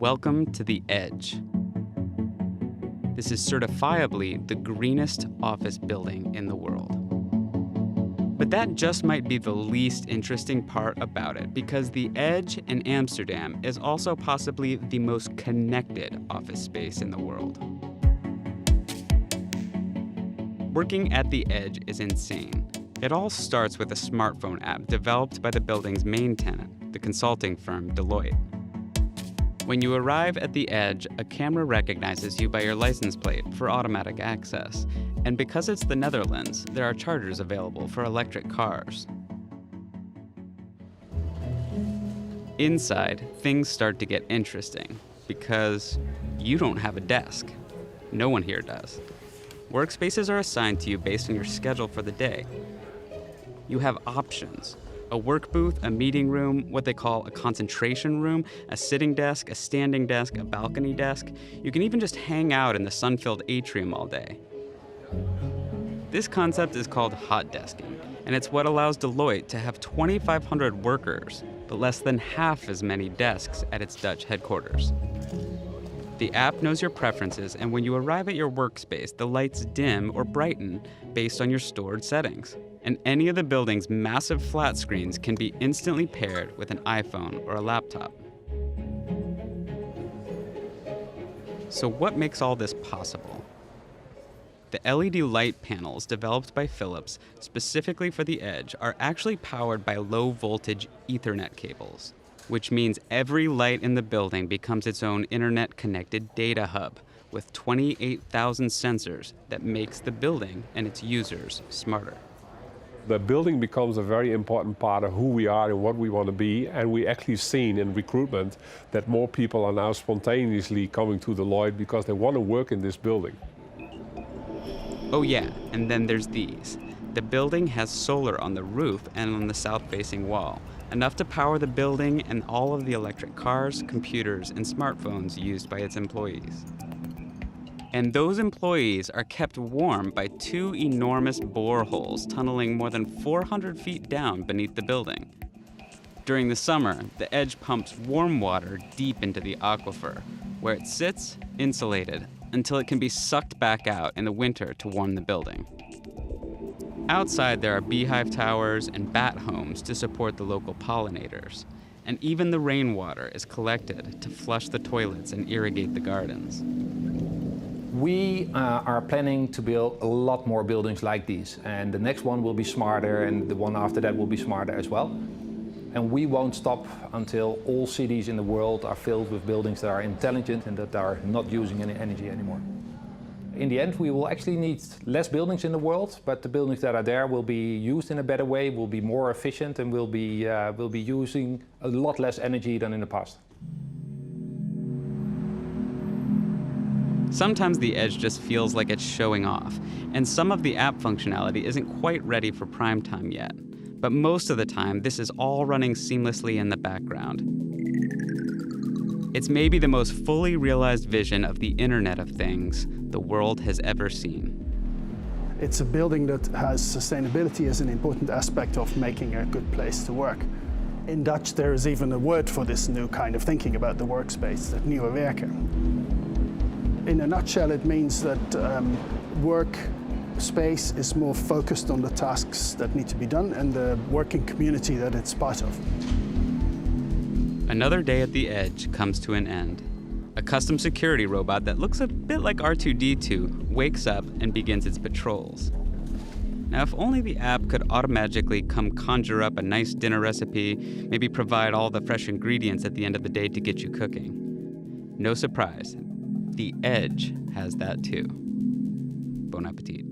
Welcome to the Edge. This is certifiably the greenest office building in the world. But that just might be the least interesting part about it, because the Edge in Amsterdam is also possibly the most connected office space in the world. Working at the Edge is insane. It all starts with a smartphone app developed by the building's main tenant, the consulting firm Deloitte. When you arrive at the Edge, a camera recognizes you by your license plate for automatic access. And because it's the Netherlands, there are chargers available for electric cars. Inside, things start to get interesting because you don't have a desk. No one here does. Workspaces are assigned to you based on your schedule for the day. You have options. A work booth, a meeting room, what they call a concentration room, a sitting desk, a standing desk, a balcony desk. You can even just hang out in the sun-filled atrium all day. This concept is called hot desking, and it's what allows Deloitte to have 2,500 workers, but less than half as many desks at its Dutch headquarters. The app knows your preferences, and when you arrive at your workspace, the lights dim or brighten based on your stored settings. And any of the building's massive flat screens can be instantly paired with an iPhone or a laptop. So what makes all this possible? The LED light panels developed by Philips specifically for the Edge are actually powered by low-voltage Ethernet cables, which means every light in the building becomes its own internet-connected data hub with 28,000 sensors that makes the building and its users smarter. The building becomes a very important part of who we are and what we want to be, and we actually seen in recruitment that more people are now spontaneously coming to Deloitte because they want to work in this building. Oh yeah, and then there's these. The building has solar on the roof and on the south-facing wall, enough to power the building and all of the electric cars, computers, and smartphones used by its employees. And those employees are kept warm by two enormous boreholes tunneling more than 400 feet down beneath the building. During the summer, the Edge pumps warm water deep into the aquifer, where it sits insulated until it can be sucked back out in the winter to warm the building. Outside, there are beehive towers and bat homes to support the local pollinators. And even the rainwater is collected to flush the toilets and irrigate the gardens. We are planning to build a lot more buildings like these, and the next one will be smarter, and the one after that will be smarter as well. And we won't stop until all cities in the world are filled with buildings that are intelligent and that are not using any energy anymore. In the end, we will actually need less buildings in the world, but the buildings that are there will be used in a better way, will be more efficient, and will be using a lot less energy than in the past. Sometimes the Edge just feels like it's showing off, and some of the app functionality isn't quite ready for prime time yet. But most of the time, this is all running seamlessly in the background. It's maybe the most fully realized vision of the Internet of Things the world has ever seen. It's a building that has sustainability as an important aspect of making a good place to work. In Dutch, there is even a word for this new kind of thinking about the workspace, that nieuwe werken. In a nutshell, it means that work space is more focused on the tasks that need to be done and the working community that it's part of. Another day at the Edge comes to an end. A custom security robot that looks a bit like R2-D2 wakes up and begins its patrols. Now, if only the app could automatically come conjure up a nice dinner recipe, maybe provide all the fresh ingredients at the end of the day to get you cooking. No surprise, the Edge has that too. Bon appetit.